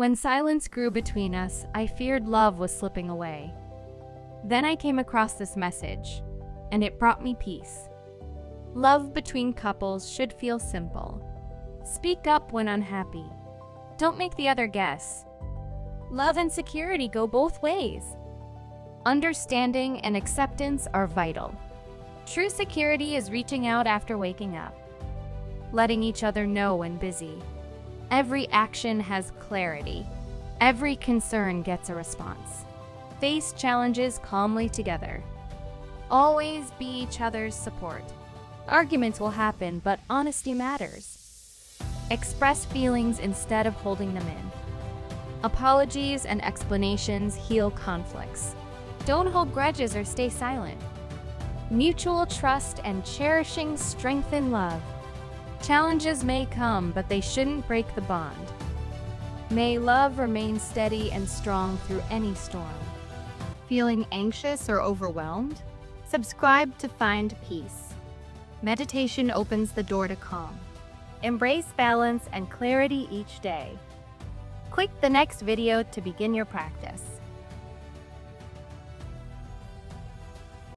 When silence grew between us, I feared love was slipping away. Then I came across this message, and it brought me peace. Love between couples should feel simple. Speak up when unhappy. Don't make the other guess. Love and security go both ways. Understanding and acceptance are vital. True security is reaching out after waking up, letting each other know when busy. Every action has clarity. Every concern gets a response. Face challenges calmly together. Always be each other's support. Arguments will happen, but honesty matters. Express feelings instead of holding them in. Apologies and explanations heal conflicts. Don't hold grudges or stay silent. Mutual trust and cherishing strengthen love. Challenges may come, but they shouldn't break the bond. May love remain steady and strong through any storm. Feeling anxious or overwhelmed? Subscribe to find peace. Meditation opens the door to calm. Embrace balance and clarity each day. Click the next video to begin your practice.